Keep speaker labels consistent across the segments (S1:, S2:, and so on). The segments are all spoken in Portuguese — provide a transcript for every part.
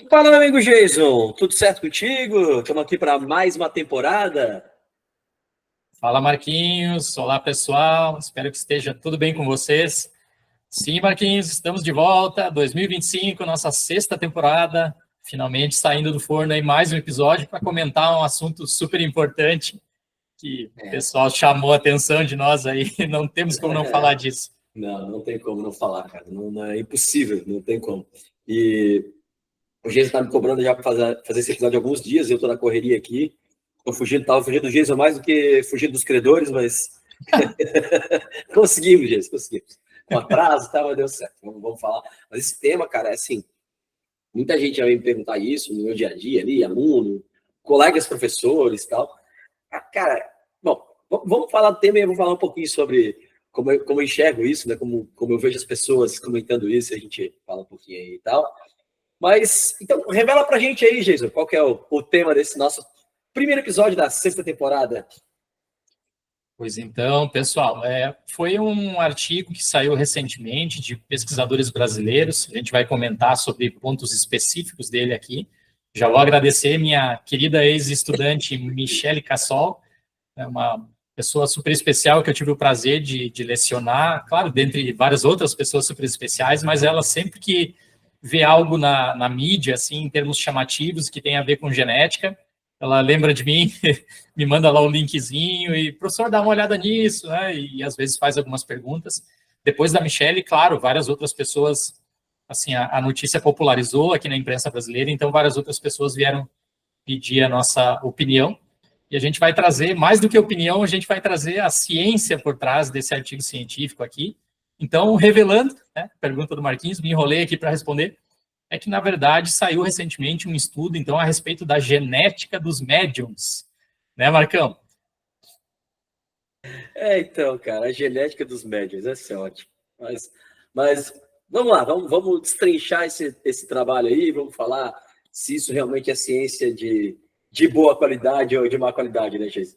S1: Fala, meu amigo Jason, tudo certo contigo? Estamos aqui para mais uma temporada.
S2: Fala, Marquinhos. Olá, pessoal. Espero que esteja tudo bem com vocês. Sim, Marquinhos, estamos de volta. 2025, nossa sexta temporada. Finalmente saindo do forno aí mais um episódio para comentar um assunto super importante que o pessoal chamou a atenção de nós aí. Não temos como não falar disso.
S1: Não tem como não falar, cara. Não é impossível, não tem como. E o Jason está me cobrando já para fazer esse episódio há alguns dias. Eu estou na correria aqui. Estava fugindo do Jason mais do que fugindo dos credores, mas conseguimos, Jason, conseguimos. Com atraso, tá, mas deu certo. Vamos falar. Mas esse tema, cara, é assim. Muita gente já vem me perguntar isso no meu dia a dia ali, aluno, colegas professores e tal. Cara, bom, vamos falar do tema e eu vou falar um pouquinho sobre como eu enxergo isso, né? Como eu vejo as pessoas comentando isso, a gente fala um pouquinho aí e tal. Mas, então, revela pra gente aí, Jason, qual que é o tema desse nosso primeiro episódio da sexta temporada.
S2: Pois então, pessoal, foi um artigo que saiu recentemente de pesquisadores brasileiros. A gente vai comentar sobre pontos específicos dele aqui. Já vou agradecer minha querida ex-estudante Michele Cassol, uma pessoa super especial que eu tive o prazer de lecionar, claro, dentre várias outras pessoas super especiais, mas ela sempre que vê algo na mídia, assim, em termos chamativos, que tem a ver com genética, ela lembra de mim, me manda lá o linkzinho e, professor, dá uma olhada nisso, né? E às vezes faz algumas perguntas. Depois da Michelle, claro, várias outras pessoas, assim, a notícia popularizou aqui na imprensa brasileira, então várias outras pessoas vieram pedir a nossa opinião. E a gente vai trazer, mais do que opinião, a gente vai trazer a ciência por trás desse artigo científico aqui. Então, revelando, né, pergunta do Marquinhos, me enrolei aqui para responder, é que, na verdade, saiu recentemente um estudo, então, a respeito da genética dos médiums. Né, Marcão?
S1: Então, cara, a genética dos médios, essa é ótimo. Mas vamos lá, vamos destrinchar esse trabalho aí, vamos falar se isso realmente é ciência de boa qualidade ou de má qualidade, né, Jason?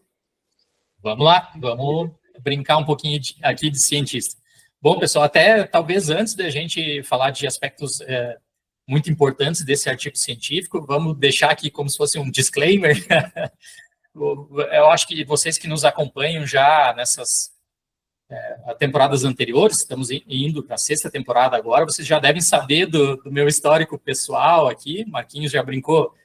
S2: Vamos lá, vamos brincar um pouquinho aqui de cientista. Bom, pessoal, até talvez antes da gente falar de aspectos muito importantes desse artigo científico, vamos deixar aqui como se fosse um disclaimer. Eu acho que vocês que nos acompanham já nessas temporadas anteriores, estamos indo para a sexta temporada agora, vocês já devem saber do meu histórico pessoal aqui. Marquinhos já brincou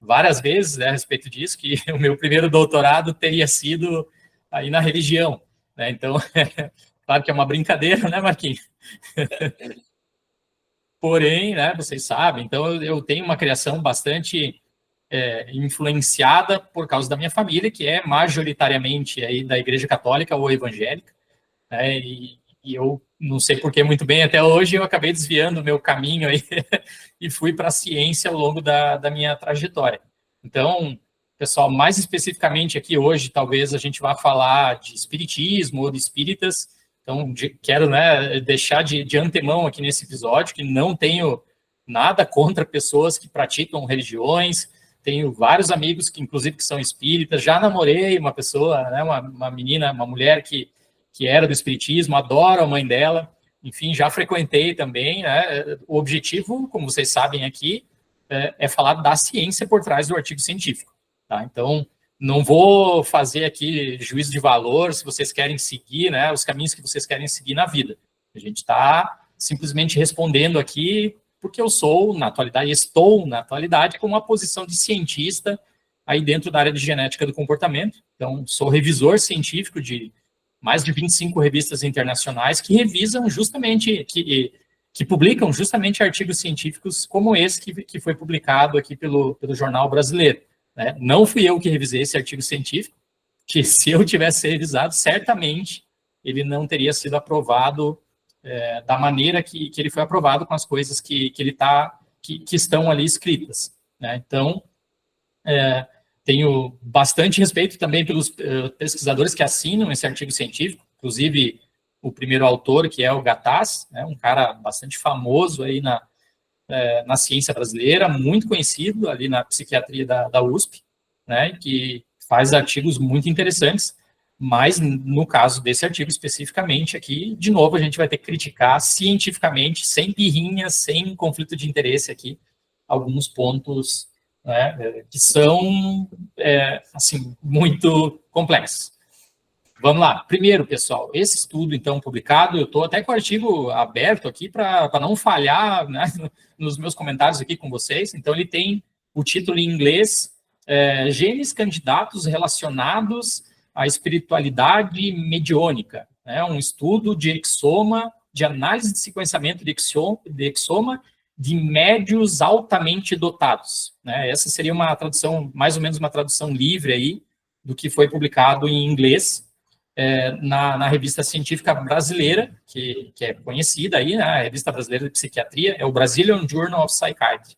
S2: várias vezes, né, a respeito disso, que o meu primeiro doutorado teria sido aí na religião, né? Então, claro que é uma brincadeira, né, Marquinhos? Porém, né, vocês sabem, então eu tenho uma criação bastante influenciada por causa da minha família, que é majoritariamente aí da Igreja Católica ou evangélica, né, e eu não sei por que muito bem até hoje, eu acabei desviando o meu caminho aí e fui para a ciência ao longo da minha trajetória. Então, pessoal, mais especificamente aqui hoje, talvez a gente vá falar de espiritismo ou de espíritas. Então, quero, né, deixar de antemão aqui nesse episódio que não tenho nada contra pessoas que praticam religiões. Tenho vários amigos que, inclusive, que são espíritas. Já namorei uma pessoa, né, uma menina, uma mulher que era do espiritismo, adoro a mãe dela. Enfim, já frequentei também, né? O objetivo, como vocês sabem aqui, é falar da ciência por trás do artigo científico. Tá? Então, não vou fazer aqui juízo de valor se vocês querem seguir, né, os caminhos que vocês querem seguir na vida. A gente está simplesmente respondendo aqui porque eu sou, na atualidade, estou, na atualidade, com uma posição de cientista aí dentro da área de genética do comportamento. Então, sou revisor científico de mais de 25 revistas internacionais que revisam justamente, que publicam justamente artigos científicos como esse que foi publicado aqui pelo Jornal Brasileiro. Né? Não fui eu que revisei esse artigo científico, que se eu tivesse revisado, certamente ele não teria sido aprovado da maneira que ele foi aprovado, com as coisas que estão ali escritas. Né? Então, tenho bastante respeito também pelos pesquisadores que assinam esse artigo científico, inclusive o primeiro autor, que é o Gattas, né, um cara bastante famoso aí na ciência brasileira, muito conhecido ali na psiquiatria da USP, né, que faz artigos muito interessantes, mas no caso desse artigo especificamente aqui, de novo, a gente vai ter que criticar cientificamente, sem pirrinhas, sem conflito de interesse aqui, alguns pontos, né, que são, assim, muito complexos. Vamos lá. Primeiro, pessoal, esse estudo, então, publicado, eu estou até com o artigo aberto aqui para não falhar, né, nos meus comentários aqui com vocês. Então, ele tem o título em inglês, Genes candidatos relacionados à espiritualidade mediônica. Né, um estudo de exoma, de análise de sequenciamento de exoma de médios altamente dotados. Né? Essa seria uma tradução, mais ou menos uma tradução livre aí, do que foi publicado em inglês, na revista científica brasileira, que é conhecida aí, né, a Revista Brasileira de Psiquiatria, é o Brazilian Journal of Psychiatry.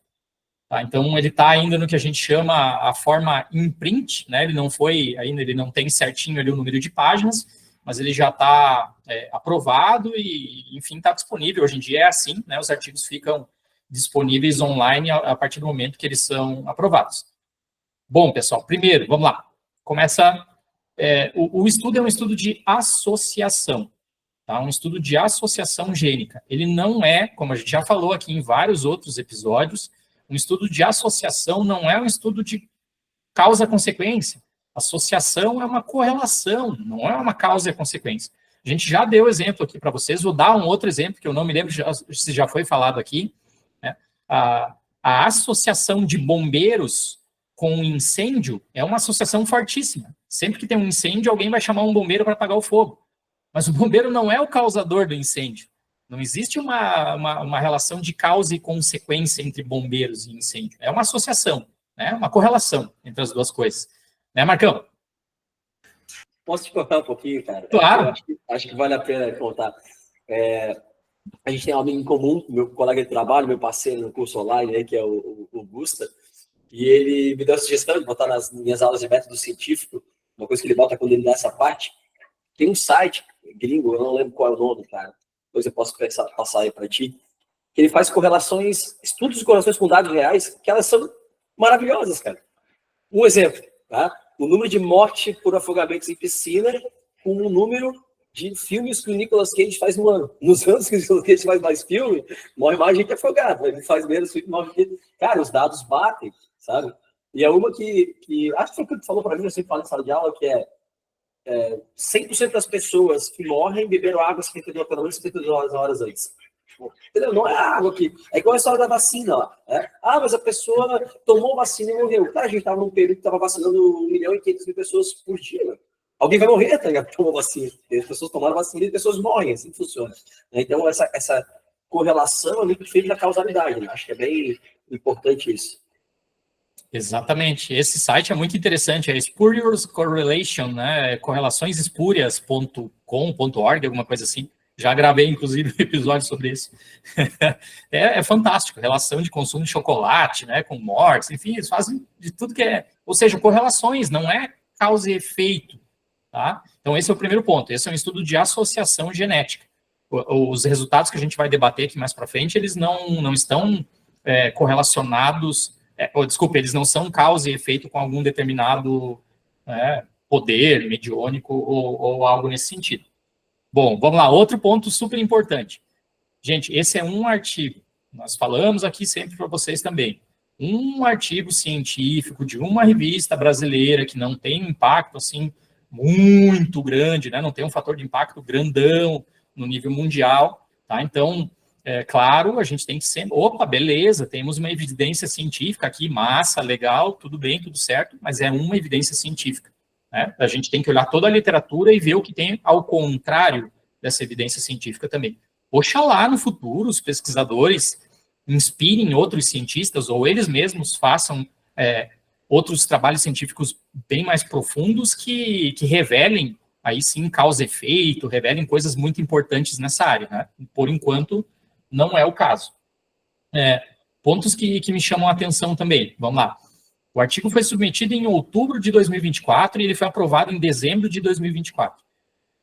S2: Tá? Então, ele está ainda no que a gente chama a forma imprint, né, ele não foi ainda, ele não tem certinho ali o número de páginas, mas ele já está aprovado e, enfim, está disponível. Hoje em dia é assim, né, os artigos ficam disponíveis online a partir do momento que eles são aprovados. Bom, pessoal, primeiro, vamos lá, começa... o estudo é um estudo de associação, tá? Um estudo de associação gênica. Ele não é, como a gente já falou aqui em vários outros episódios, um estudo de associação não é um estudo de causa-consequência. Associação é uma correlação, não é uma causa e consequência. A gente já deu exemplo aqui para vocês, vou dar um outro exemplo, que eu não me lembro se já foi falado aqui, né? A associação de bombeiros com incêndio é uma associação fortíssima. Sempre que tem um incêndio, alguém vai chamar um bombeiro para apagar o fogo. Mas o bombeiro não é o causador do incêndio. Não existe uma relação de causa e consequência entre bombeiros e incêndio. É uma associação, né? Uma correlação entre as duas coisas. Né, Marcão?
S1: Posso te contar um pouquinho, cara?
S2: Claro.
S1: Acho que vale a pena contar. A gente tem um amigo em comum, meu colega de trabalho, meu parceiro no curso online, aí, que é o Gusta. E ele me deu a sugestão de botar nas minhas aulas de método científico, uma coisa que ele bota quando ele dá essa parte. Tem um site gringo, eu não lembro qual é o nome, cara. Depois eu posso passar aí para ti. Que ele faz correlações, estudos de correlações com dados reais, que elas são maravilhosas, cara. Um exemplo, tá? O número de morte por afogamentos em piscina com o número de filmes que o Nicolas Cage faz no ano. Nos anos que o Nicolas Cage faz mais filme, morre mais gente afogada. Ele faz menos filme, morre gente. Cara, os dados batem, sabe? E é uma que acho que foi o que tu falou para mim, eu sempre falo em sala de aula, que 100% das pessoas que morrem beberam água pelo menos 72 horas antes. Entendeu? Não é água que... É igual a história da vacina lá. Né? Mas a pessoa tomou vacina e morreu. Cara, a gente estava num período que estava vacinando 1.500.000 pessoas por dia. Né? Alguém vai morrer, tá ligado? Tomou vacina. As pessoas tomaram vacina e as pessoas morrem. Assim funciona. Então, essa correlação é muito feita da causalidade. Né? Acho que é bem importante isso.
S2: Exatamente. Esse site é muito interessante, é Spurious Correlation, né? correlaçõesespurias.com.org, alguma coisa assim. Já gravei, inclusive, um episódio sobre isso. É fantástico. Relação de consumo de chocolate, né? Com mortes, enfim, eles fazem de tudo que é... Ou seja, correlações, não é causa e efeito, tá? Então, esse é o primeiro ponto. Esse é um estudo de associação genética. Os resultados que a gente vai debater aqui mais para frente, eles não estão correlacionados... desculpa, eles não são causa e efeito com algum determinado poder mediônico ou algo nesse sentido. Bom, vamos lá, outro ponto super importante. Gente, esse é um artigo, nós falamos aqui sempre para vocês também, um artigo científico de uma revista brasileira que não tem impacto, assim, muito grande, né? Não tem um fator de impacto grandão no nível mundial, tá? Então, claro, a gente tem que sempre... Opa, beleza, temos uma evidência científica aqui, massa, legal, tudo bem, tudo certo, mas é uma evidência científica. Né? A gente tem que olhar toda a literatura e ver o que tem ao contrário dessa evidência científica também. Oxalá no futuro os pesquisadores inspirem outros cientistas ou eles mesmos façam outros trabalhos científicos bem mais profundos que revelem, aí sim, causa e efeito, revelem coisas muito importantes nessa área. Né? Por enquanto, não é o caso. Pontos que me chamam a atenção também. Vamos lá. O artigo foi submetido em outubro de 2024 e ele foi aprovado em dezembro de 2024.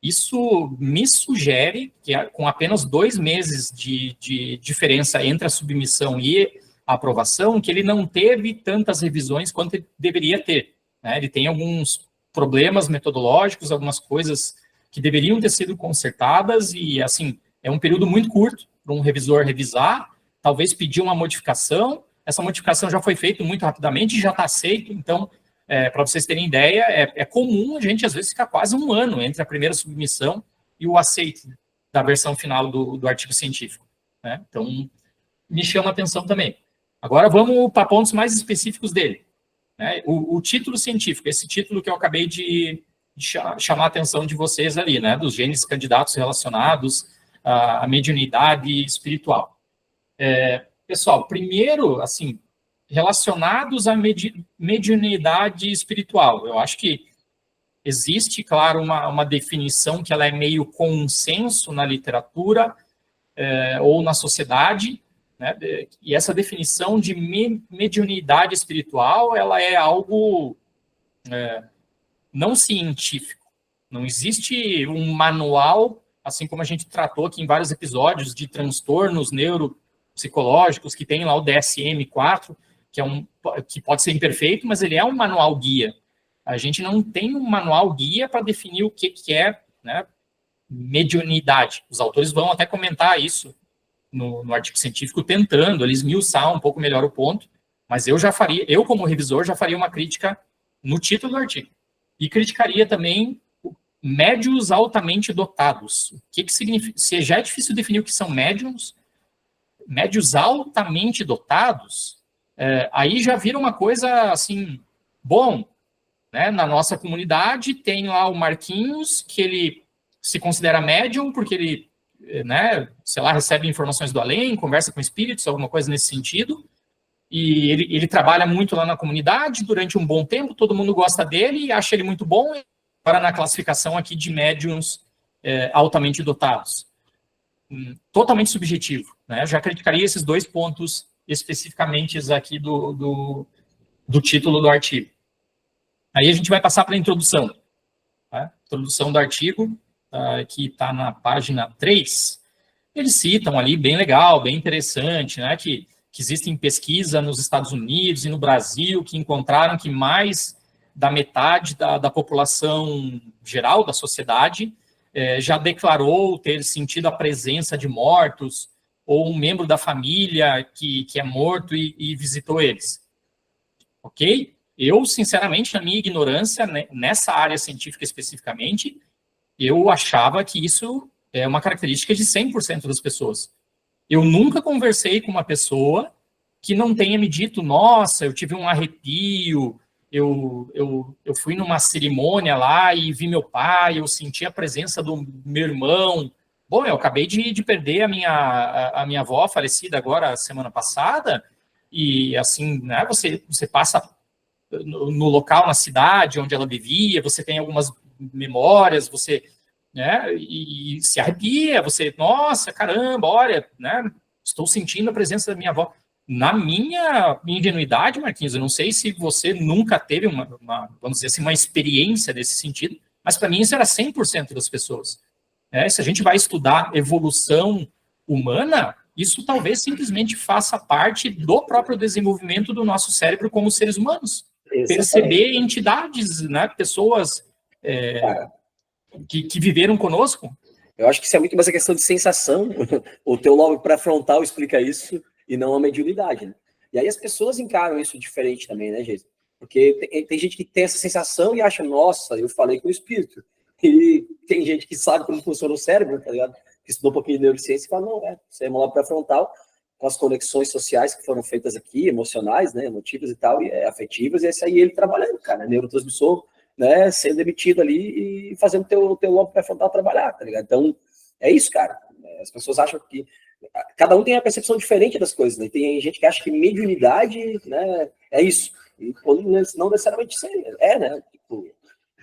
S2: Isso me sugere que, com apenas 2 meses de diferença entre a submissão e a aprovação, que ele não teve tantas revisões quanto ele deveria ter. Né? Ele tem alguns problemas metodológicos, algumas coisas que deveriam ter sido consertadas e, assim, é um período muito curto para um revisor revisar, talvez pedir uma modificação, essa modificação já foi feita muito rapidamente e já está aceito. Então, para vocês terem ideia, é comum a gente, às vezes, ficar quase um ano entre a primeira submissão e o aceite da versão final do artigo científico, né? Então, me chama a atenção também. Agora, vamos para pontos mais específicos dele, né? O título científico, esse título que eu acabei de chamar a atenção de vocês ali, né? Dos genes candidatos relacionados à mediunidade espiritual. Pessoal, primeiro, assim, relacionados à mediunidade espiritual, eu acho que existe, claro, uma definição que ela é meio consenso na literatura ou na sociedade, né? E essa definição de mediunidade espiritual, ela é algo não científico. Não existe um manual, assim como a gente tratou aqui em vários episódios, de transtornos neuropsicológicos, que tem lá o DSM-4, que pode ser imperfeito, mas ele é um manual guia. A gente não tem um manual guia para definir o que é, né, mediunidade. Os autores vão até comentar isso no artigo científico, tentando eles esmiuçar um pouco melhor o ponto, mas eu como revisor, já faria uma crítica no título do artigo. E criticaria também médios altamente dotados. O que significa? Se já é difícil definir o que são médios altamente dotados, aí já vira uma coisa assim, bom, né? Na nossa comunidade tem lá o Marquinhos, que ele se considera médium porque ele, né, sei lá, recebe informações do além, conversa com espíritos, alguma coisa nesse sentido, e ele trabalha muito lá na comunidade durante um bom tempo, todo mundo gosta dele e acha ele muito bom, para na classificação aqui de médiums altamente dotados. Totalmente subjetivo, né? Já criticaria esses dois pontos especificamente aqui do título do artigo. Aí a gente vai passar para a introdução. Tá? Introdução do artigo, que está na página 3. Eles citam ali, bem legal, bem interessante, né, que existem pesquisas nos Estados Unidos e no Brasil que encontraram que mais da metade da população geral, da sociedade, já declarou ter sentido a presença de mortos ou um membro da família que é morto e visitou eles. Ok? Eu, sinceramente, na minha ignorância, né, nessa área científica especificamente, eu achava que isso é uma característica de 100% das pessoas. Eu nunca conversei com uma pessoa que não tenha me dito, nossa, eu tive um arrepio, eu fui numa cerimônia lá e vi meu pai, eu senti a presença do meu irmão. Bom, eu acabei de perder a minha avó, falecida agora semana passada, e assim, né, você passa no local, na cidade onde ela vivia, você tem algumas memórias, você, né, e se arrepia, você, nossa, caramba, olha, né, estou sentindo a presença da minha avó. Na minha ingenuidade, Marquinhos, eu não sei se você nunca teve vamos dizer assim, uma experiência desse sentido, mas para mim isso era 100% das pessoas. Se a gente vai estudar evolução humana, isso talvez simplesmente faça parte do próprio desenvolvimento do nosso cérebro como seres humanos. Exatamente. Perceber entidades, né, pessoas que viveram conosco.
S1: Eu acho que isso é muito mais a questão de sensação. O teu lobo pré-frontal explica isso e não a mediunidade, né? E aí as pessoas encaram isso diferente também, né, gente? Porque tem gente que tem essa sensação e acha, nossa, eu falei com o espírito. E tem gente que sabe como funciona o cérebro, tá ligado? Que estudou um pouquinho de neurociência e fala, não, isso é uma lobo pré-frontal, com as conexões sociais que foram feitas aqui, emocionais, né, emotivas e tal, e afetivas, e esse aí ele trabalhando, cara, neurotransmissor, né, sendo emitido ali e fazendo teu lobo pré-frontal trabalhar, tá ligado? Então, é isso, cara. As pessoas acham que cada um tem a percepção diferente das coisas, né? Tem gente que acha que mediunidade, né, é isso. E não necessariamente né? Tipo,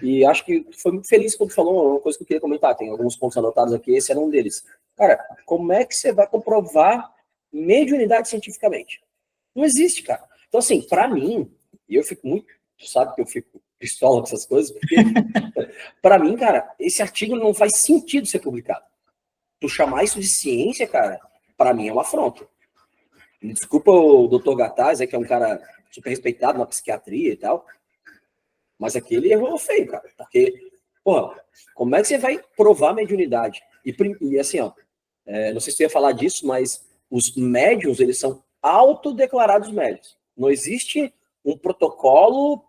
S1: e acho que foi muito feliz quando falou uma coisa que eu queria comentar. Tem alguns pontos anotados aqui, esse era um deles. Cara, como é que você vai comprovar mediunidade cientificamente? Não existe, cara. Então, assim, para mim, e eu fico muito, tu sabe que eu fico pistola com essas coisas, porque para mim, cara, esse artigo não faz sentido ser publicado. Tu chamar isso de ciência, cara, para mim é uma afronta. Desculpa o Dr. Gataz, que é um cara super respeitado na psiquiatria e tal, mas aqui ele errou feio, cara, porque, porra, como é que você vai provar mediunidade? E assim, ó, não sei se tu ia falar disso, mas os médiuns, eles são autodeclarados médios. Não existe um protocolo,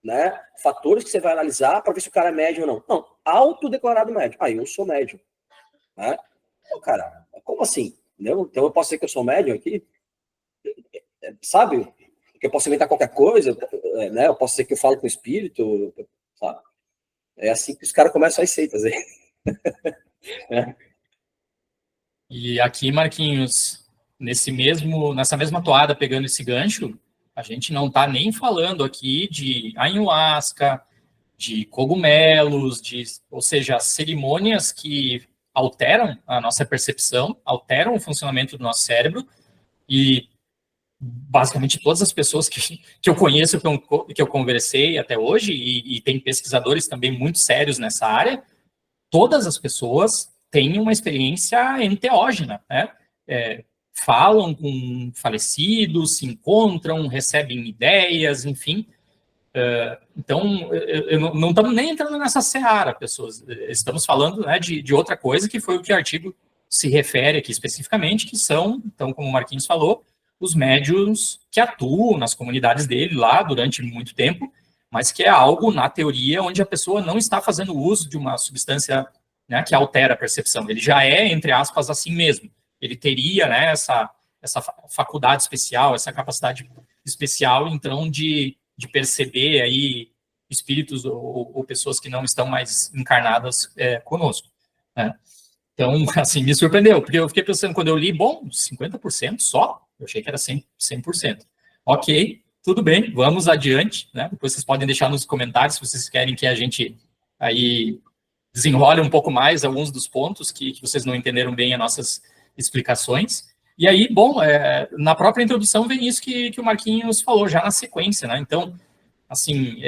S1: né, fatores que você vai analisar para ver se o cara é médio ou não. Não, autodeclarado médio. Eu sou médio. Né? Então, cara, como assim? Entendeu? Então eu posso dizer que eu sou médio aqui? Sabe? Que eu posso inventar qualquer coisa, né? Eu posso dizer que eu falo com o espírito, sabe? É assim que os caras começam as seitas aí.
S2: E aqui, Marquinhos, nessa mesma toada, pegando esse gancho, a gente não está nem falando aqui de ayahuasca, de cogumelos, ou seja, cerimônias que alteram a nossa percepção, alteram o funcionamento do nosso cérebro, e basicamente todas as pessoas que eu conheço, que eu conversei até hoje, e tem pesquisadores também muito sérios nessa área, todas as pessoas têm uma experiência enteógena, né? Falam com falecidos, se encontram, recebem ideias, enfim. Então, não estamos nem entrando nessa seara, pessoas. Estamos falando, né, de outra coisa, que foi o que o artigo se refere aqui especificamente, que são, então, como o Marquinhos falou, os médiuns que atuam nas comunidades dele lá durante muito tempo, mas que é algo, na teoria, onde a pessoa não está fazendo uso de uma substância, né, que altera a percepção. Ele já é, entre aspas, assim mesmo. Ele teria, né, essa faculdade especial, essa capacidade especial, então, de perceber aí espíritos ou pessoas que não estão mais encarnadas conosco. Né? Então, assim, me surpreendeu, porque eu fiquei pensando, quando eu li, 50% só? Eu achei que era 100%. Ok, tudo bem, vamos adiante, né? Depois vocês podem deixar nos comentários se vocês querem que a gente aí desenrole um pouco mais alguns dos pontos que vocês não entenderam bem as nossas explicações. E aí, na própria introdução vem isso que o Marquinhos falou, já na sequência, né? Então, assim,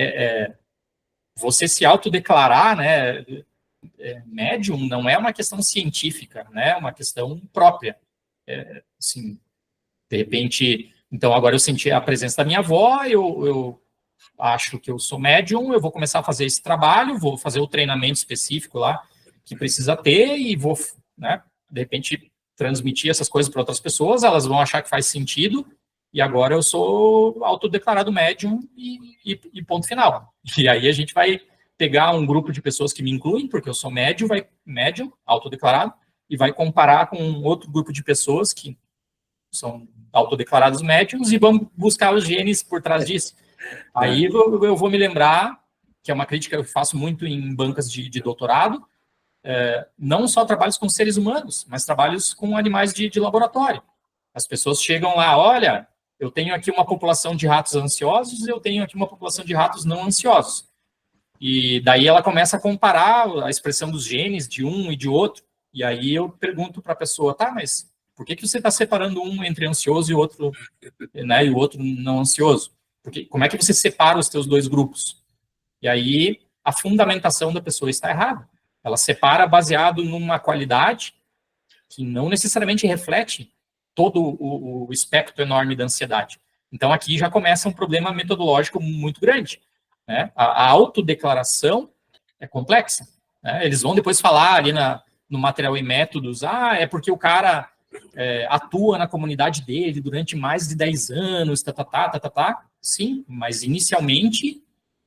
S2: você se autodeclarar, né, médium não é uma questão científica, né? É uma questão própria. Assim, de repente, então agora eu senti a presença da minha avó, eu acho que eu sou médium, eu vou começar a fazer esse trabalho, vou fazer o treinamento específico lá que precisa ter e vou, né, de repente, transmitir essas coisas para outras pessoas, elas vão achar que faz sentido, e agora eu sou autodeclarado médium e ponto final. E aí a gente vai pegar um grupo de pessoas que me incluem, porque eu sou médium, autodeclarado, e vai comparar com outro grupo de pessoas que são autodeclarados médiums e vamos buscar os genes por trás disso. Aí eu vou me lembrar, que é uma crítica que eu faço muito em bancas de doutorado, não só trabalhos com seres humanos, mas trabalhos com animais de laboratório. As pessoas chegam lá, olha, eu tenho aqui uma população de ratos ansiosos, eu tenho aqui uma população de ratos não ansiosos. E daí ela começa a comparar a expressão dos genes de um e de outro. E aí eu pergunto para a pessoa, tá, mas por que você está separando um entre ansioso e outro, né, e o outro não ansioso? Porque, como é que você separa os teus dois grupos? E aí a fundamentação da pessoa está errada. Ela separa baseado numa qualidade que não necessariamente reflete todo o espectro enorme da ansiedade. Então aqui já começa um problema metodológico muito grande. Né? A autodeclaração é complexa. Né? Eles vão depois falar ali no material e métodos, é porque o cara atua na comunidade dele durante mais de 10 anos, Sim, mas inicialmente,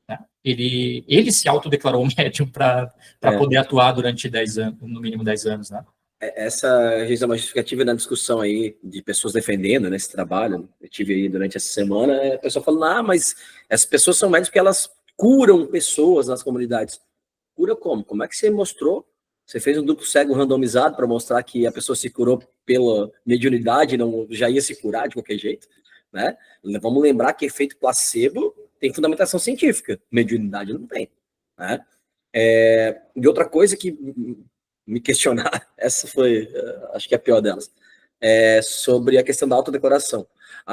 S2: né, ele se autodeclarou médium para poder atuar durante 10 anos, no mínimo 10 anos. Né?
S1: Essa é uma justificativa na discussão aí de pessoas defendendo, né, esse trabalho. Eu tive aí durante essa semana, a pessoa falando, mas essas pessoas são médicos porque elas curam pessoas nas comunidades. Cura como? Como é que você mostrou? Você fez um duplo cego randomizado para mostrar que a pessoa se curou pela mediunidade, não já ia se curar de qualquer jeito, né? Vamos lembrar que efeito placebo tem fundamentação científica, mediunidade não tem, né? E outra coisa que me questionar, essa foi, acho que é a pior delas, sobre a questão da autodeclaração.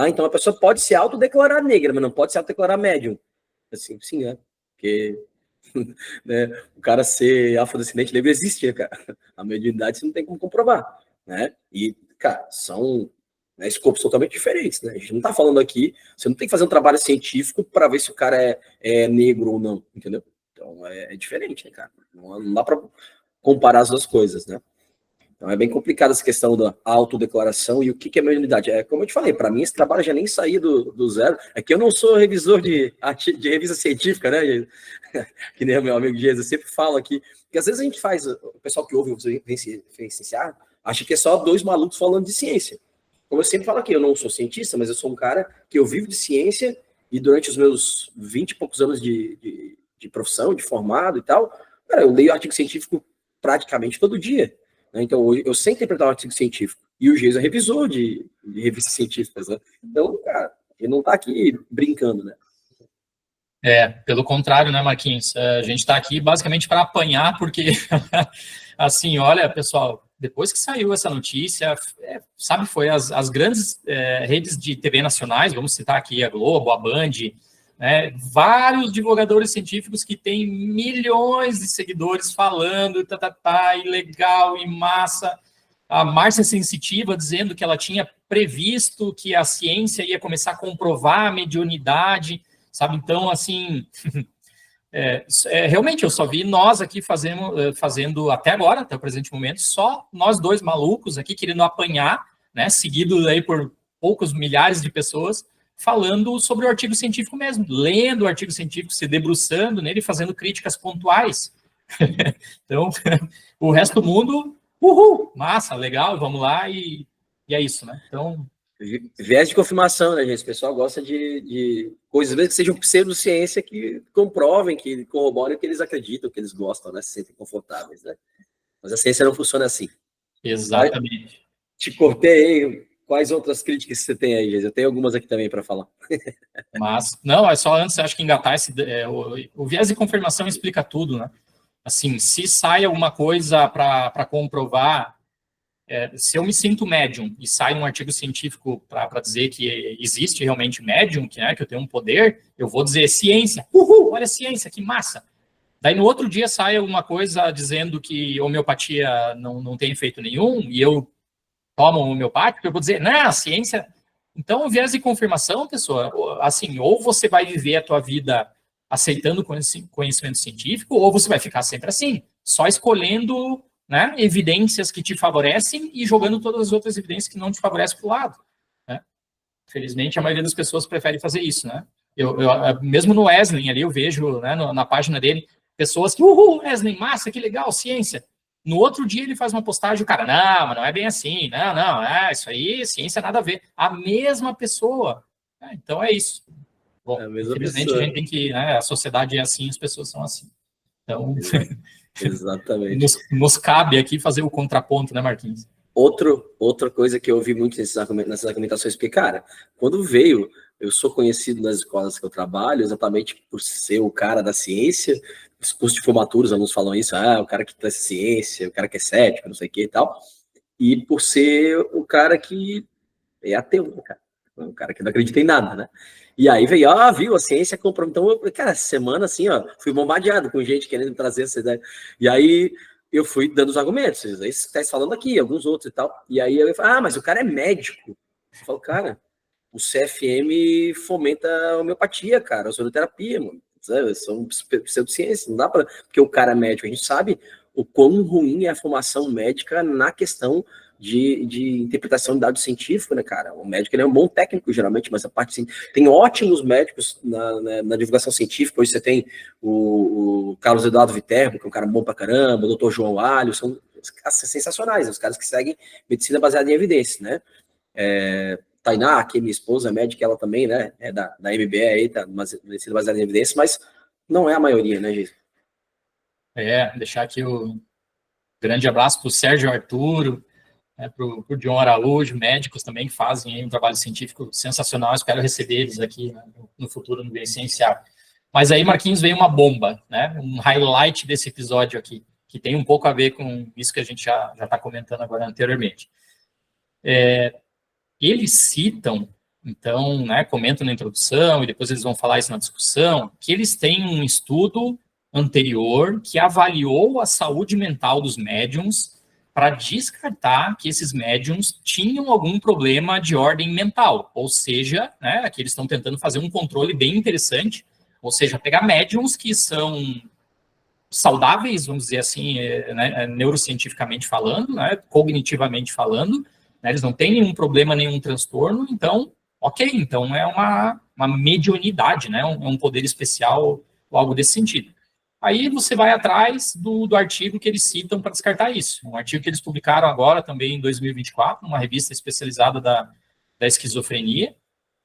S1: Então a pessoa pode se autodeclarar negra, mas não pode se autodeclarar médium. Assim, sim, né? Porque né, o cara ser afrodescendente negro existe, cara. A mediunidade você não tem como comprovar, né? E, cara, são escopos totalmente diferentes, né? A gente não tá falando aqui, você não tem que fazer um trabalho científico para ver se o cara é negro ou não, entendeu? Então é diferente, né, cara? Não dá para comparar as duas coisas, né? Então é bem complicado essa questão da autodeclaração e o que é mediunidade. É como eu te falei, para mim esse trabalho já nem saía do zero. É que eu não sou revisor de revista científica, né? Que nem o meu amigo Dias, eu sempre falo aqui, que às vezes a gente faz, o pessoal que ouve o Vivenciar acha que é só dois malucos falando de ciência. Como eu sempre falo aqui, eu não sou cientista, mas eu sou um cara que eu vivo de ciência e durante os meus 20 e poucos anos de profissão, de formado e tal, cara, eu leio artigo científico praticamente todo dia. Então, eu sei interpretar um artigo científico. E o Geis é revisor de revistas científicas, né? Então, cara, ele não está aqui brincando, né?
S2: Pelo contrário, né, Marquinhos? A gente está aqui basicamente para apanhar, porque, assim, olha, pessoal, depois que saiu essa notícia, sabe, foi as grandes redes de TV nacionais, vamos citar aqui a Globo, a Band, né, vários divulgadores científicos que têm milhões de seguidores falando, e legal, e massa. A Márcia Sensitiva dizendo que ela tinha previsto que a ciência ia começar a comprovar a mediunidade, sabe? Então, assim, realmente eu só vi nós aqui fazendo até agora, até o presente momento, só nós dois malucos aqui querendo apanhar, né, seguido aí por poucos milhares de pessoas, falando sobre o artigo científico mesmo, lendo o artigo científico, se debruçando nele, fazendo críticas pontuais. Então, o resto do mundo, uhul, massa, legal, vamos lá, e é isso, né? Então...
S1: Viés de confirmação, né, gente? O pessoal gosta de coisas, mesmo que sejam pseudociência, que comprovem, que corroborem o que eles acreditam, o que eles gostam, né? Se sentem confortáveis, né? Mas a ciência não funciona assim.
S2: Exatamente.
S1: Te cortei aí. Quais outras críticas você tem aí, Geis? Eu tenho algumas aqui também para falar.
S2: Mas, não, é só antes, acho que engatar o viés de confirmação explica tudo, né? Assim, se sai alguma coisa para comprovar, se eu me sinto médium e sai um artigo científico para dizer que existe realmente médium, que eu tenho um poder, eu vou dizer ciência, uhul, olha a ciência, que massa. Daí no outro dia sai alguma coisa dizendo que homeopatia não tem efeito nenhum, e eu tomo homeopático, eu vou dizer, não, a ciência... Então, o viés de confirmação, pessoa, assim, ou você vai viver a tua vida aceitando conhecimento científico, ou você vai ficar sempre assim, só escolhendo, né, evidências que te favorecem e jogando todas as outras evidências que não te favorecem para o lado. Né? Felizmente, a maioria das pessoas prefere fazer isso, né? Eu mesmo no Wesley ali, eu vejo, né, na página dele, pessoas que, uhul, Wesley, massa, que legal, ciência. No outro dia ele faz uma postagem, o cara, não, mas não é bem assim, não, isso aí, ciência nada a ver. A mesma pessoa. Então é isso. Bom, infelizmente a gente tem que, né, a sociedade é assim, as pessoas são assim. Então,
S1: exatamente.
S2: nos cabe aqui fazer o contraponto, né, Marquinhos?
S1: Outra coisa que eu ouvi muito nessas argumentações, porque, cara, quando veio, eu sou conhecido nas escolas que eu trabalho exatamente por ser o cara da ciência. Os cursos de formatura, os alunos falam isso, o cara que traz ciência, o cara que é cético, não sei o que e tal, e por ser o cara que é ateu, cara, o cara que não acredita em nada, né? E aí veio, viu, a ciência comprou. Então, cara, essa semana, assim, fui bombardeado com gente querendo trazer essa ideia. E aí eu fui dando os argumentos, aí você está falando aqui, alguns outros e tal. E aí eu falo, mas o cara é médico. Eu falo, cara, o CFM fomenta a homeopatia, cara, a soroterapia, mano. São pseudociências, não dá para... Porque o cara é médico, a gente sabe o quão ruim é a formação médica na questão de interpretação de dados científicos, né, cara? O médico ele é um bom técnico, geralmente, mas a parte assim, tem ótimos médicos na divulgação científica. Hoje você tem o Carlos Eduardo Viterbo, que é um cara bom pra caramba, o Dr. João Alho, são sensacionais, os caras que seguem medicina baseada em evidências, né? Tainá, que é minha esposa, médica, ela também, né, é da MBE aí, tá, medicina baseada em evidências, mas não é a maioria, né, gente?
S2: Deixar aqui o grande abraço para o Sérgio Arturo, para o John Araújo, médicos também que fazem aí um trabalho científico sensacional. Eu espero receber eles aqui, né, no futuro no Vivenciar. Mas aí, Marquinhos, veio uma bomba, né, um highlight desse episódio aqui, que tem um pouco a ver com isso que a gente já está comentando agora anteriormente. Eles citam, então, né, comentam na introdução, e depois eles vão falar isso na discussão, que eles têm um estudo anterior que avaliou a saúde mental dos médiums para descartar que esses médiums tinham algum problema de ordem mental, ou seja, né, que eles estão tentando fazer um controle bem interessante, ou seja, pegar médiums que são saudáveis, vamos dizer assim, né, neurocientificamente falando, né, cognitivamente falando, né, eles não têm nenhum problema, nenhum transtorno, então, ok, então é uma mediunidade, né, um poder especial, ou algo desse sentido. Aí você vai atrás do artigo que eles citam para descartar isso, um artigo que eles publicaram agora também em 2024, numa revista especializada da esquizofrenia.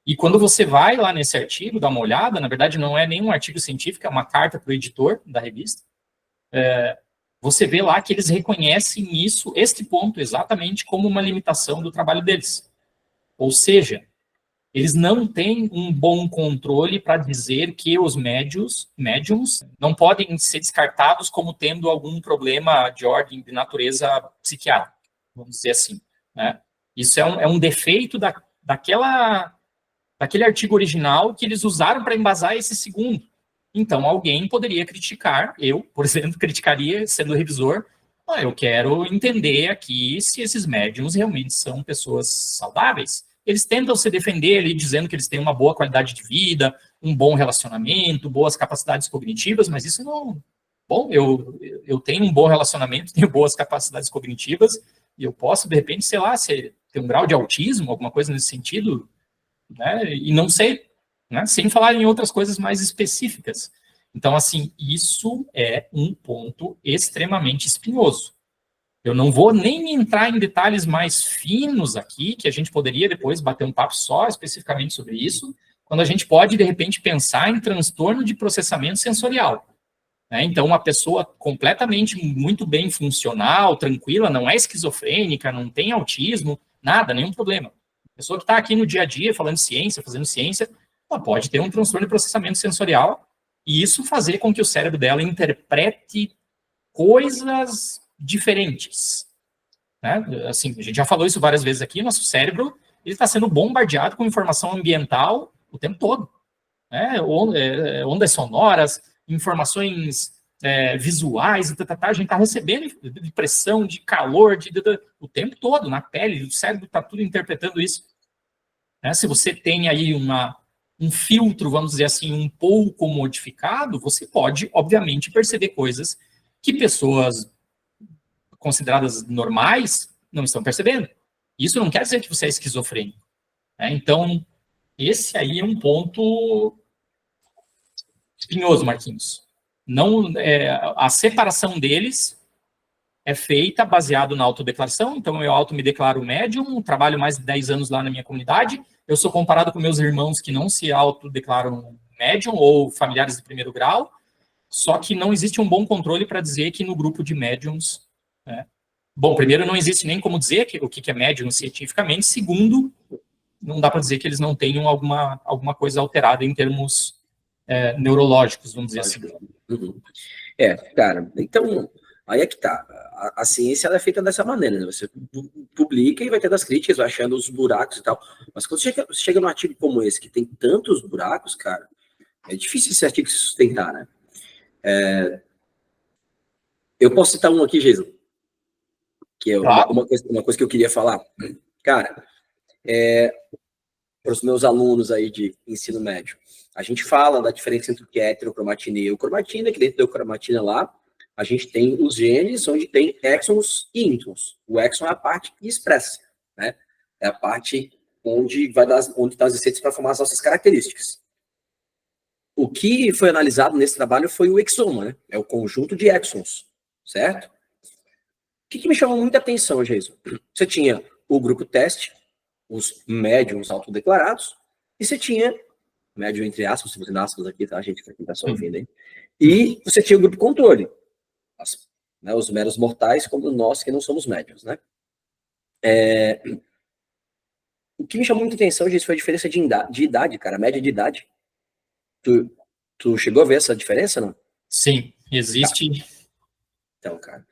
S2: E quando você vai lá nesse artigo, dá uma olhada, na verdade não é nenhum artigo científico, é uma carta para o editor da revista, você vê lá que eles reconhecem isso, este ponto exatamente, como uma limitação do trabalho deles. Ou seja, eles não têm um bom controle para dizer que os médiums não podem ser descartados como tendo algum problema de ordem de natureza psiquiátrica, vamos dizer assim, né? Isso é um defeito daquele artigo original que eles usaram para embasar esse segundo. Então, alguém poderia criticar, eu, por exemplo, criticaria, sendo revisor, eu quero entender aqui se esses médiums realmente são pessoas saudáveis. Eles tentam se defender ali, dizendo que eles têm uma boa qualidade de vida, um bom relacionamento, boas capacidades cognitivas, mas isso não... Bom, eu tenho um bom relacionamento, tenho boas capacidades cognitivas, e eu posso, de repente, sei lá, ter um grau de autismo, alguma coisa nesse sentido, né? E não sei, né? Sem falar em outras coisas mais específicas. Então, assim, isso é um ponto extremamente espinhoso. Eu não vou nem entrar em detalhes mais finos aqui, que a gente poderia depois bater um papo só especificamente sobre isso, quando a gente pode, de repente, pensar em transtorno de processamento sensorial. Né? Então, uma pessoa completamente muito bem funcional, tranquila, não é esquizofrênica, não tem autismo, nada, nenhum problema. A pessoa que está aqui no dia a dia falando ciência, fazendo ciência, ela pode ter um transtorno de processamento sensorial e isso fazer com que o cérebro dela interprete coisas diferentes. Né? Assim, a gente já falou isso várias vezes aqui, nosso cérebro está sendo bombardeado com informação ambiental o tempo todo. Né? Ondas sonoras, informações visuais, a gente está recebendo de pressão, de calor, o tempo todo, na pele, o cérebro está tudo interpretando isso. Né? Se você tem aí um filtro, vamos dizer assim, um pouco modificado, você pode, obviamente, perceber coisas que pessoas consideradas normais não estão percebendo. Isso não quer dizer que você é esquizofrênico. Né? Então, esse aí é um ponto espinhoso, Marquinhos. Não, a separação deles é feita baseado na autodeclaração, então eu me declaro médium, trabalho mais de 10 anos lá na minha comunidade, eu sou comparado com meus irmãos que não se autodeclaram médium ou familiares de primeiro grau, só que não existe um bom controle para dizer que no grupo de médiums... Bom, primeiro, não existe nem como dizer o que é médium cientificamente, segundo, não dá para dizer que eles não tenham alguma coisa alterada em termos neurológicos, vamos dizer assim.
S1: Uhum. Cara, então, aí é que tá. A ciência ela é feita dessa maneira, né? Você publica e vai tendo as críticas, vai achando os buracos e tal. Mas quando você chega num artigo como esse, que tem tantos buracos, cara, é difícil esse artigo se sustentar, né? Eu posso citar um aqui, Jason, que é uma coisa que eu queria falar. Cara, para os meus alunos aí de ensino médio, a gente fala da diferença entre o que é heterocromatina e eucromatina, que dentro da eucromatina lá, a gente tem os genes onde tem exons e introns. O exon é a parte que expressa, né? É a parte onde está os receitas para formar as nossas características. O que foi analisado nesse trabalho foi o exoma, né? É o conjunto de exons, certo? O que me chamou muita atenção, Jason? Você tinha o grupo teste, os médiums autodeclarados, e você tinha, médium entre aspas, se você dá aspas aqui, tá? A gente tá só ouvindo aí. E você tinha o grupo controle, os meros mortais, como nós que não somos médiums, né? O que me chamou muita atenção, gente, foi a diferença de idade, cara, a média de idade. Tu chegou a ver essa diferença, não?
S2: Sim, existe.
S1: Então, cara,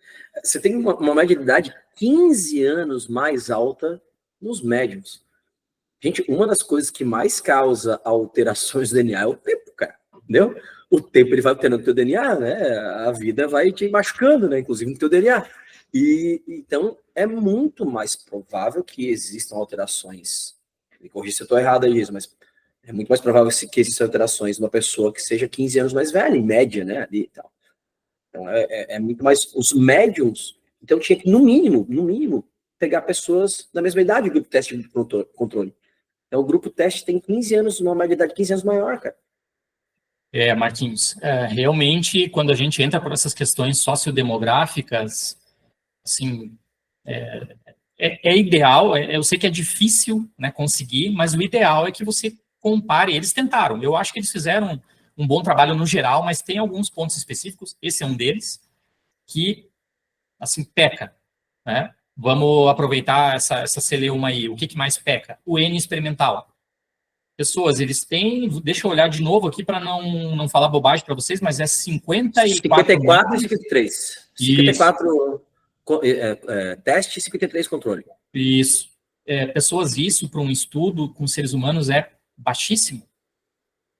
S1: você tem uma média de idade 15 anos mais alta nos médiums. Gente, uma das coisas que mais causa alterações do DNA é o tempo, cara, entendeu? O tempo ele vai alterando o teu DNA, né? A vida vai te machucando, né? Inclusive no teu DNA. E então é muito mais provável que existam alterações. Me corrija se eu estou errado aí, mas é muito mais provável que existam alterações numa pessoa que seja 15 anos mais velha, em média, né? Ali e tal. Então, é muito mais os médiums. Então tinha que, no mínimo, pegar pessoas da mesma idade do grupo teste de controle. Então o grupo teste tem 15 anos, uma média de idade de 15 anos maior, cara.
S2: Marquinhos, realmente, quando a gente entra por essas questões sociodemográficas, assim, é ideal, eu sei que é difícil, né, conseguir, mas o ideal é que você compare, eles tentaram, eu acho que eles fizeram um bom trabalho no geral, mas tem alguns pontos específicos, esse é um deles, que, assim, peca, né? Vamos aproveitar essa celeuma aí, o que mais peca? O N experimental. Pessoas, eles têm, deixa eu olhar de novo aqui para não falar bobagem para vocês, mas é
S1: 54 e 53. 54 teste e 53 controle.
S2: Isso. Pessoas, isso para um estudo com seres humanos é baixíssimo.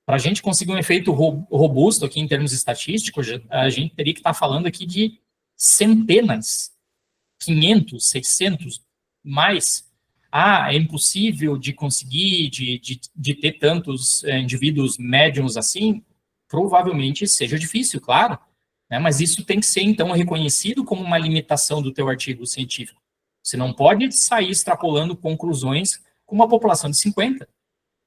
S2: Para a gente conseguir um efeito robusto aqui em termos estatísticos, a gente teria que estar falando aqui de centenas, 500, 600, mais. É impossível de conseguir, de ter tantos indivíduos médiums assim? Provavelmente seja difícil, claro, né? Mas isso tem que ser, então, reconhecido como uma limitação do teu artigo científico. Você não pode sair extrapolando conclusões com uma população de 50.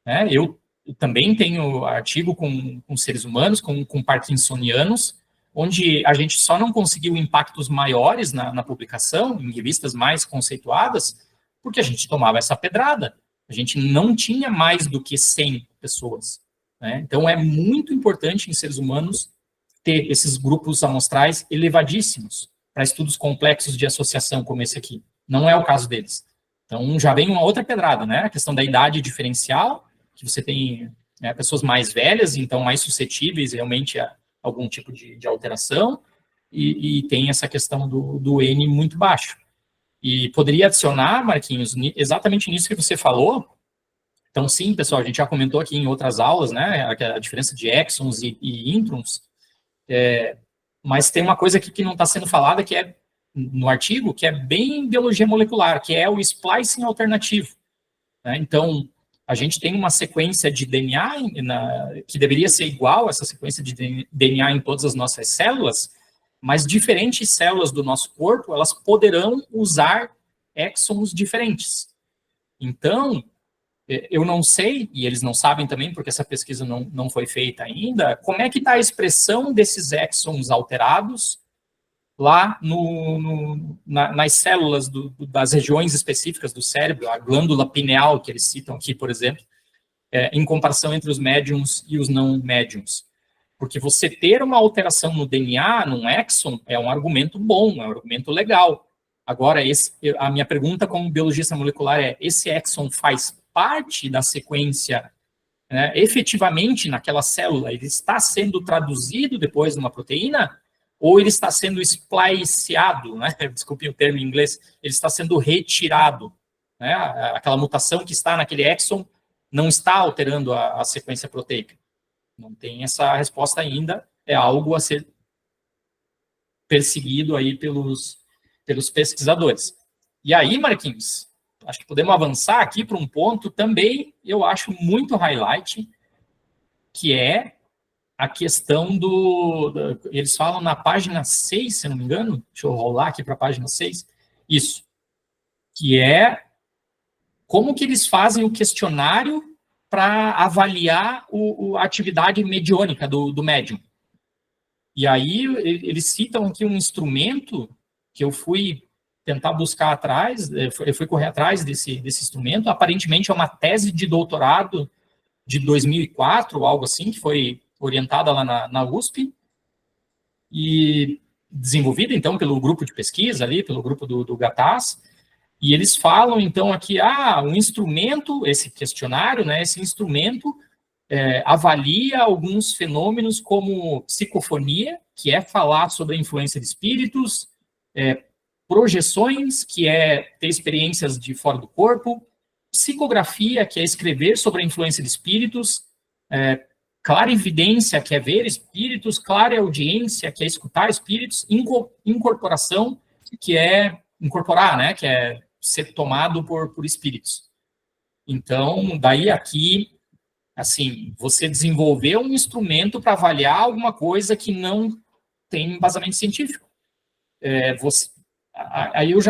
S2: Né? Eu também tenho artigo com seres humanos, com parkinsonianos, onde a gente só não conseguiu impactos maiores na publicação, em revistas mais conceituadas, porque a gente tomava essa pedrada. A gente não tinha mais do que 100 pessoas. Né? Então, é muito importante em seres humanos ter esses grupos amostrais elevadíssimos para estudos complexos de associação como esse aqui. Não é o caso deles. Então, já vem uma outra pedrada, né? A questão da idade diferencial, que você tem pessoas mais velhas, então mais suscetíveis realmente a algum tipo de alteração, e tem essa questão do N muito baixo. E poderia adicionar, Marquinhos, exatamente nisso que você falou. Então, sim, pessoal, a gente já comentou aqui em outras aulas, né, a diferença de exons e introns, mas tem uma coisa aqui que não está sendo falada, que é no artigo, que é bem biologia molecular, que é o splicing alternativo. Né? Então, a gente tem uma sequência de DNA que deveria ser igual a essa sequência de DNA em todas as nossas células, mas diferentes células do nosso corpo, elas poderão usar exons diferentes. Então, eu não sei, e eles não sabem também, porque essa pesquisa não foi feita ainda, como é que está a expressão desses exons alterados lá nas células das regiões específicas do cérebro, a glândula pineal, que eles citam aqui, por exemplo, em comparação entre os médiums e os não médiums. Porque você ter uma alteração no DNA, num exon, é um argumento bom, é um argumento legal. Agora, a minha pergunta como biologista molecular é, esse exon faz parte da sequência, né, efetivamente naquela célula? Ele está sendo traduzido depois numa proteína? Ou ele está sendo spliceado, né? Desculpe o termo em inglês, ele está sendo retirado. Né? Aquela mutação que está naquele exon não está alterando a sequência proteica. Não tem essa resposta ainda, é algo a ser perseguido aí pelos pesquisadores. E aí, Marquinhos, acho que podemos avançar aqui para um ponto também, eu acho muito highlight, que é a questão eles falam na página 6, se não me engano, deixa eu rolar aqui para a página 6, isso, que é como que eles fazem o questionário para avaliar a atividade mediônica do médium. E aí eles citam aqui um instrumento que eu fui tentar buscar atrás, eu fui correr atrás desse instrumento, aparentemente é uma tese de doutorado de 2004, algo assim, que foi orientada lá na USP, e desenvolvida, então, pelo grupo de pesquisa ali, pelo grupo do GATAS, e eles falam, então, aqui, um instrumento, esse questionário, né, esse instrumento avalia alguns fenômenos como psicofonia, que é falar sobre a influência de espíritos, projeções, que é ter experiências de fora do corpo, psicografia, que é escrever sobre a influência de espíritos, clarividência, que é ver espíritos, clareaudiência, que é escutar espíritos, incorporação, que é incorporar, né, que é ser tomado por espíritos. Então, daí aqui, assim, você desenvolveu um instrumento para avaliar alguma coisa que não tem embasamento científico. Aí eu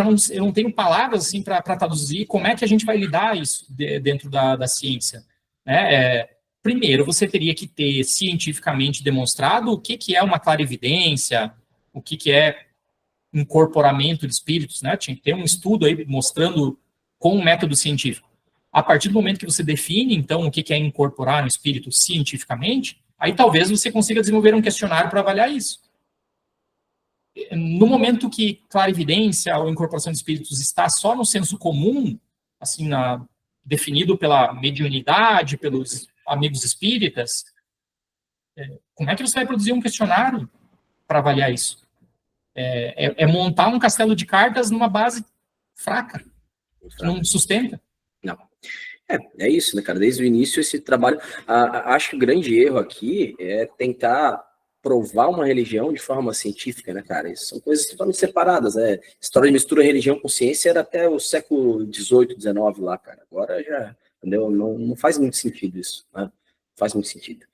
S2: não tenho palavras assim, para traduzir como é que a gente vai lidar isso dentro da ciência. Né? Primeiro, você teria que ter cientificamente demonstrado o que é uma clarividência, o que é incorporamento de espíritos, né? Tinha que ter um estudo aí mostrando com um método científico. A partir do momento que você define, então, o que é incorporar um espírito cientificamente, aí talvez você consiga desenvolver um questionário para avaliar isso. No momento que clarividência ou incorporação de espíritos está só no senso comum, assim, definido pela mediunidade, pelos amigos espíritas, como é que você vai produzir um questionário para avaliar isso? Montar um castelo de cartas numa base fraca, que não sustenta.
S1: Não. É isso, né, cara? Desde o início, esse trabalho... acho que o grande erro aqui é tentar provar uma religião de forma científica, né, cara? Isso são coisas totalmente separadas, né? História de mistura religião com ciência era até o século XVIII, XIX lá, cara. Agora já, entendeu? Não faz muito sentido isso, né? Não faz muito sentido.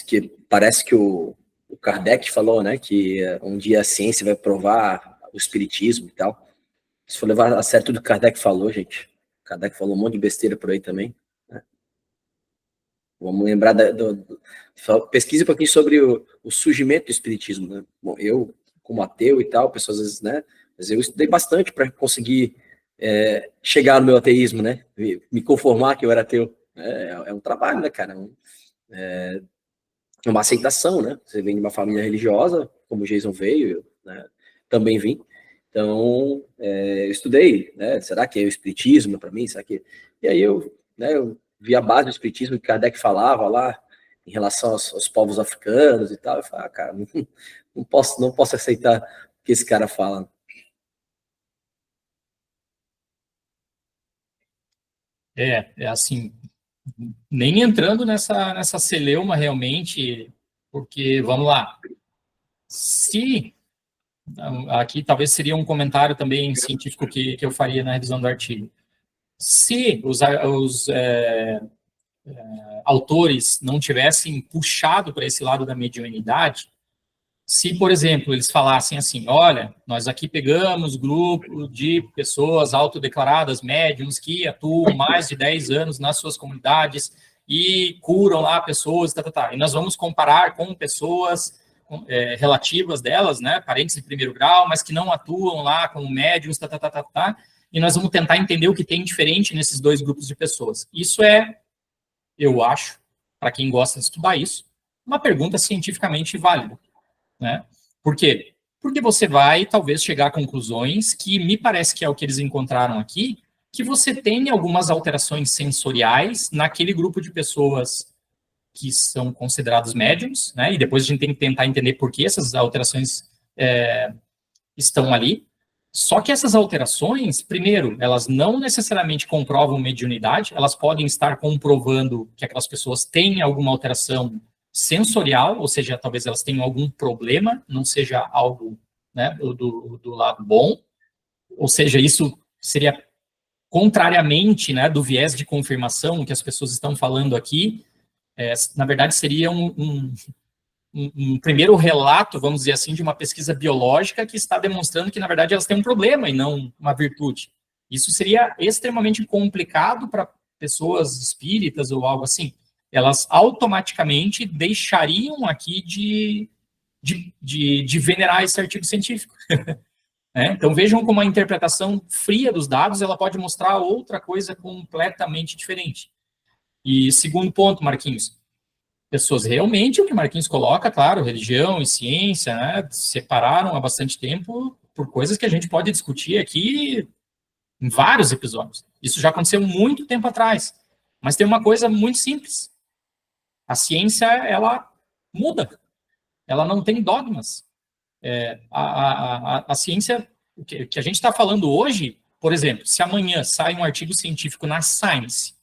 S1: Que parece que o Kardec falou, né, que um dia a ciência vai provar o espiritismo e tal. Se for levar a sério tudo que o Kardec falou, gente, o Kardec falou um monte de besteira por aí também. Né? Vamos lembrar pesquise um pouquinho sobre o surgimento do espiritismo, né? Bom, eu, como ateu e tal, pessoas às vezes, né, mas eu estudei bastante para conseguir chegar no meu ateísmo, né, me conformar que eu era ateu. É um trabalho, né, cara? É uma aceitação, né? Você vem de uma família religiosa, como o Jason veio, eu, né, também vim. Então, eu estudei, né? Será que é o espiritismo para mim? Será que... E aí eu vi a base do espiritismo que Kardec falava lá em relação aos povos africanos e tal. Eu falei, cara, não posso aceitar o que esse cara fala.
S2: Assim, nem entrando nessa celeuma realmente, porque, vamos lá, aqui talvez seria um comentário também científico que eu faria na revisão do artigo. Se os autores não tivessem puxado para esse lado da mediunidade, se, por exemplo, eles falassem assim, olha, nós aqui pegamos grupo de pessoas autodeclaradas médiums que atuam mais de 10 anos nas suas comunidades e curam lá pessoas, e nós vamos comparar com pessoas relativas delas, né, parentes de primeiro grau, mas que não atuam lá como médiums, e nós vamos tentar entender o que tem diferente nesses dois grupos de pessoas. Isso eu acho, para quem gosta de estudar isso, uma pergunta cientificamente válida. Né? Por quê? Porque você vai, talvez, chegar a conclusões que me parece que é o que eles encontraram aqui, que você tem algumas alterações sensoriais naquele grupo de pessoas que são considerados médiums, né? E depois a gente tem que tentar entender por que essas alterações estão ali. Só que essas alterações, primeiro, elas não necessariamente comprovam mediunidade, elas podem estar comprovando que aquelas pessoas têm alguma alteração sensorial, ou seja, talvez elas tenham algum problema, não seja algo, né, do lado bom, ou seja, isso seria contrariamente, né, do viés de confirmação que as pessoas estão falando aqui, na verdade seria um primeiro relato, vamos dizer assim, de uma pesquisa biológica que está demonstrando que, na verdade, elas têm um problema e não uma virtude. Isso seria extremamente complicado para pessoas espíritas ou algo assim. Elas automaticamente deixariam aqui de venerar esse artigo científico. Então, vejam como a interpretação fria dos dados ela pode mostrar outra coisa completamente diferente. E segundo ponto, Marquinhos, pessoas realmente, o que Marquinhos coloca, claro, religião e ciência, né, separaram há bastante tempo por coisas que a gente pode discutir aqui em vários episódios. Isso já aconteceu muito tempo atrás. Mas tem uma coisa muito simples. A ciência, ela muda. Ela não tem dogmas. A ciência, o que a gente está falando hoje, por exemplo, se amanhã sai um artigo científico na Science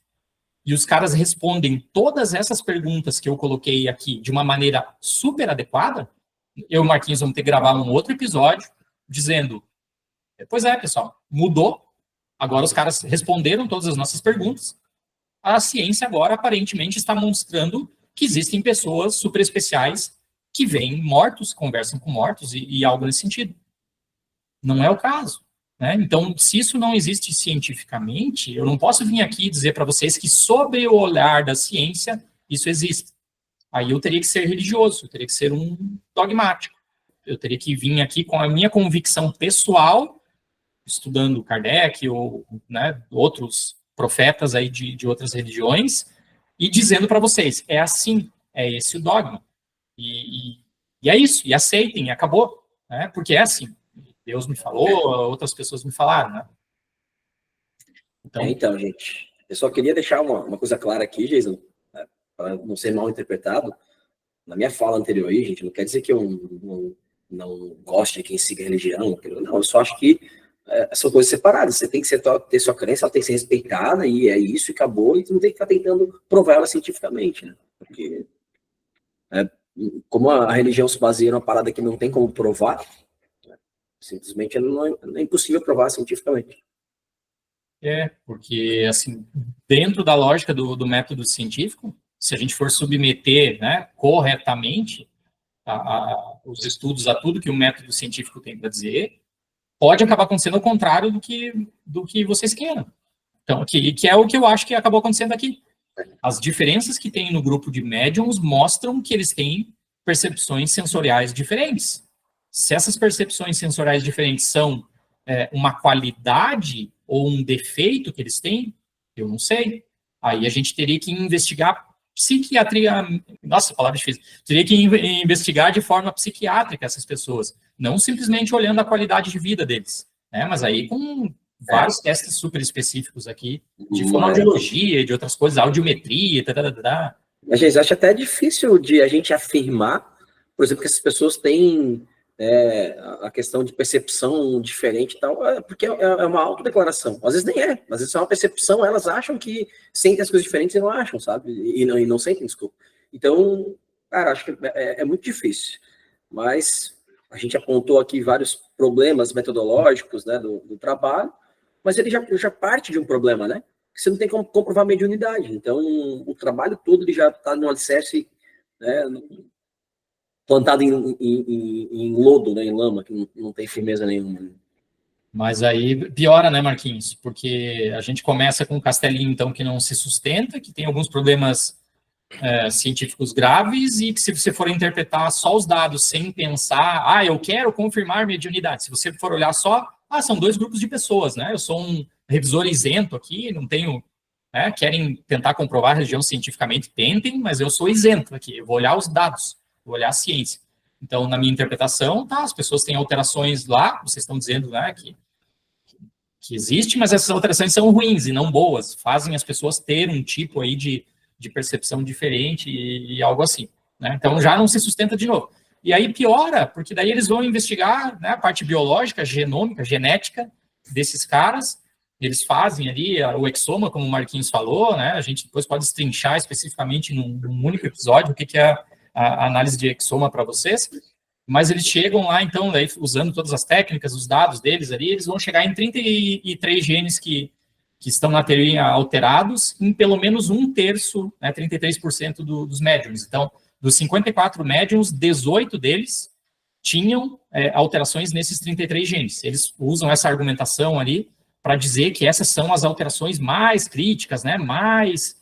S2: e os caras respondem todas essas perguntas que eu coloquei aqui de uma maneira super adequada, eu e o Marquinhos vamos ter que gravar um outro episódio dizendo, pois pessoal, mudou, agora os caras responderam todas as nossas perguntas, a ciência agora aparentemente está mostrando que existem pessoas super especiais que veem mortos, conversam com mortos e algo nesse sentido. Não é o caso, né? Então, se isso não existe cientificamente, eu não posso vir aqui dizer para vocês que, sob o olhar da ciência, isso existe. Aí eu teria que ser religioso, eu teria que ser um dogmático. Eu teria que vir aqui com a minha convicção pessoal, estudando Kardec ou, né, outros profetas aí de outras religiões, e dizendo para vocês, é assim, é esse o dogma. E é isso, e aceitem, e acabou, né? Porque é assim. Deus me falou, outras pessoas me falaram, né?
S1: Então, gente, eu só queria deixar uma coisa clara aqui, Jason, né, para não ser mal interpretado. Na minha fala anterior aí, gente, não quer dizer que eu não goste de quem siga a religião, não, eu só acho que são coisas separadas. Você tem que ter sua crença, ela tem que ser respeitada, e é isso, e acabou, e tu não tem que ficar tentando provar ela cientificamente, né? Porque, como a religião se baseia numa parada que não tem como provar, simplesmente é impossível provar cientificamente.
S2: Porque, assim, dentro da lógica do método científico, se a gente for submeter, né, corretamente os estudos a tudo que o método científico tem para dizer, pode acabar acontecendo o contrário do que vocês queiram. Então, que é o que eu acho que acabou acontecendo aqui. As diferenças que tem no grupo de médiums mostram que eles têm percepções sensoriais diferentes. Se essas percepções sensoriais diferentes são uma qualidade ou um defeito que eles têm, eu não sei. Aí a gente teria que investigar psiquiatria... Nossa, palavra difícil. Teria que investigar de forma psiquiátrica essas pessoas, não simplesmente olhando a qualidade de vida deles, né? Mas aí com vários testes super específicos aqui, de fonoaudiologia, de outras coisas, audiometria,
S1: A gente acha até difícil de a gente afirmar, por exemplo, que essas pessoas têm a questão de percepção diferente e tal, porque é uma autodeclaração. Às vezes nem é, às vezes é uma percepção, elas acham que sentem as coisas diferentes e não acham, sabe? E não sentem, desculpa. Então, cara, acho que é muito difícil. Mas a gente apontou aqui vários problemas metodológicos, né, do trabalho, mas ele já parte de um problema, né? Que você não tem como comprovar a mediunidade. Então, o trabalho todo ele já está no alicerce, né, plantado em lodo, né, em lama, que não tem firmeza nenhuma.
S2: Mas aí piora, né, Marquinhos? Porque a gente começa com um castelinho, então, que não se sustenta, que tem alguns problemas científicos graves, e que se você for interpretar só os dados sem pensar, eu quero confirmar mediunidade. Se você for olhar só, são dois grupos de pessoas, né? Eu sou um revisor isento aqui, não tenho... querem tentar comprovar a religião cientificamente, tentem, mas eu sou isento aqui, eu vou olhar os dados, vou olhar a ciência. Então, na minha interpretação, as pessoas têm alterações lá, vocês estão dizendo, né, que existe, mas essas alterações são ruins e não boas, fazem as pessoas ter um tipo aí de percepção diferente e algo assim, né? Então, já não se sustenta de novo. E aí piora, porque daí eles vão investigar, né, a parte biológica, genômica, genética desses caras. Eles fazem ali o exoma, como o Marquinhos falou, né? A gente depois pode destrinchar especificamente num único episódio o que é a análise de exoma para vocês. Mas eles chegam lá, então, daí, usando todas as técnicas, os dados deles ali, eles vão chegar em 33 genes que estão na teoria alterados, em pelo menos 1/3, né, 33% dos médiums. Então, dos 54 médiums, 18 deles tinham alterações nesses 33 genes. Eles usam essa argumentação ali para dizer que essas são as alterações mais críticas, né, mais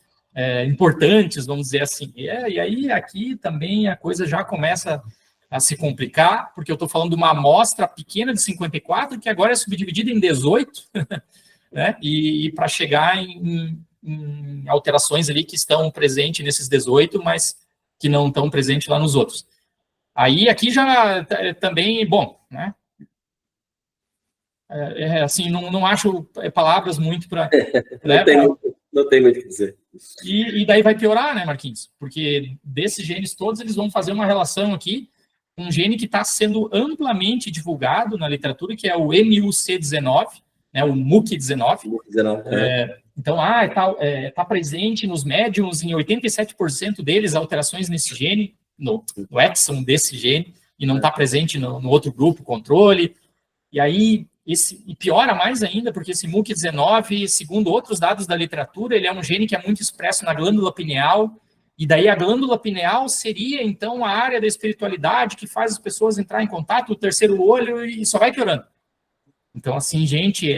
S2: importantes, vamos dizer assim. E aí, aqui também a coisa já começa a se complicar, porque eu estou falando de uma amostra pequena de 54, que agora é subdividida em 18, né, e para chegar em alterações ali que estão presentes nesses 18, mas que não estão presentes lá nos outros. Aí, aqui já também, bom, né, assim, não acho palavras muito para...
S1: Não tem muito o que dizer.
S2: E daí vai piorar, né, Marquinhos? Porque desses genes todos, eles vão fazer uma relação aqui com um gene que está sendo amplamente divulgado na literatura, que é o MUC19, né, o MUC19. Então, está presente nos médiums, em 87% deles, alterações nesse gene, no exon desse gene, e não está presente no outro grupo, controle. E aí, e piora mais ainda, porque esse MUC19, segundo outros dados da literatura, ele é um gene que é muito expresso na glândula pineal, E daí a glândula pineal seria, então, a área da espiritualidade que faz as pessoas entrar em contato, o terceiro olho, e só vai piorando. Então, assim, gente,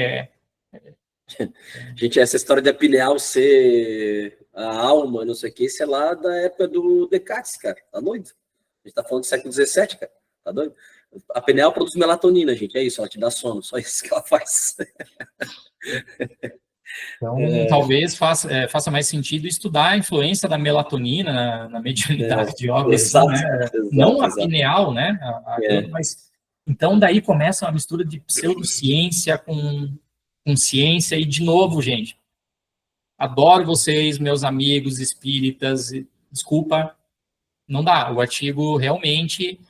S1: Gente, essa história de a pineal ser a alma, não sei o que, isso é lá da época do Descartes, cara. Tá doido? A gente tá falando do século XVII, cara. Tá doido? A pineal produz melatonina, gente. É isso, ela te dá sono. Só isso que ela faz.
S2: Então, talvez faça mais sentido estudar a influência da melatonina na mediunidade, algo assim,
S1: Exato,
S2: né?
S1: exato,
S2: Não a
S1: exato.
S2: pineal, né? Mas então daí começa uma mistura de pseudociência com ciência e, de novo, gente, adoro vocês, meus amigos espíritas, desculpa, não dá. O artigo realmente...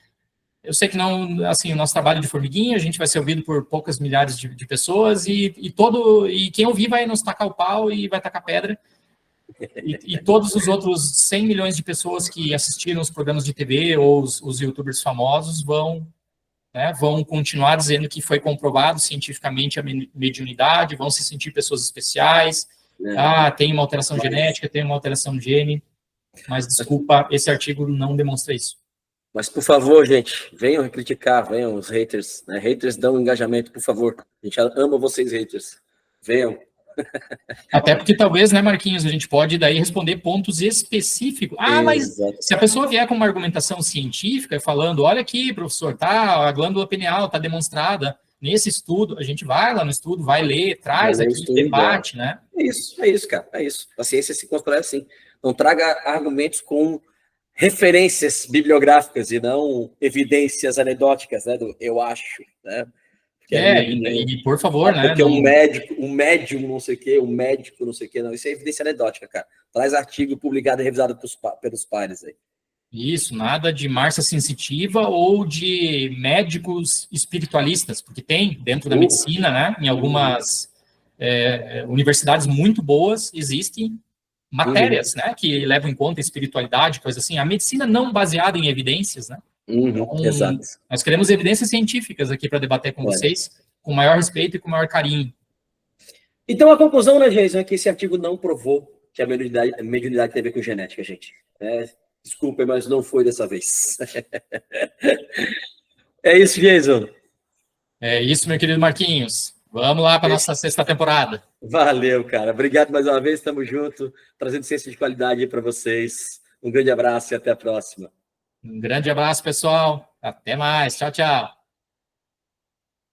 S2: Eu sei que não, assim, o nosso trabalho de formiguinha, a gente vai ser ouvido por poucas milhares de pessoas e quem ouvir vai nos tacar o pau e vai tacar pedra. E todos os outros 100 milhões de pessoas que assistiram os programas de TV ou os youtubers famosos vão continuar dizendo que foi comprovado cientificamente a mediunidade, vão se sentir pessoas especiais, tem uma alteração genética, tem uma alteração de gene, mas desculpa, esse artigo não demonstra isso.
S1: Mas, por favor, gente, venham criticar, venham os haters, né? Haters dão engajamento, por favor. A gente ama vocês, haters. Venham.
S2: Até porque talvez, né, Marquinhos, a gente pode daí responder pontos específicos. Mas se a pessoa vier com uma argumentação científica falando, olha aqui, professor, tá, a glândula pineal está demonstrada nesse estudo, a gente vai lá no estudo, vai ler, traz aqui, debate, né?
S1: É isso, cara, é isso. A ciência se constrói assim. Não traga argumentos com referências bibliográficas e não evidências anedóticas, né, do eu acho, né?
S2: E por favor, né?
S1: Porque um médium não sei o quê, um médico não sei o quê, não. Isso é evidência anedótica, cara. Traz artigo publicado e revisado pelos pares aí.
S2: Isso, nada de Márcia sensitiva ou de médicos espiritualistas, porque tem dentro da medicina, né? Em algumas universidades muito boas existem matérias, né? Que levam em conta a espiritualidade, coisa assim. A medicina não baseada em evidências, né? Então,
S1: exato.
S2: Nós queremos evidências científicas aqui para debater com vocês, com o maior respeito e com o maior carinho.
S1: Então, a conclusão, né, Jason, é que esse artigo não provou que a mediunidade tem a ver com genética, gente. Desculpem, mas não foi dessa vez. É isso, Jason.
S2: É isso, meu querido Marquinhos. Vamos lá para a nossa sexta temporada.
S1: Valeu, cara. Obrigado mais uma vez, estamos juntos, trazendo ciência de qualidade para vocês. Um grande abraço e até a próxima.
S2: Um grande abraço, pessoal. Até mais. Tchau, tchau.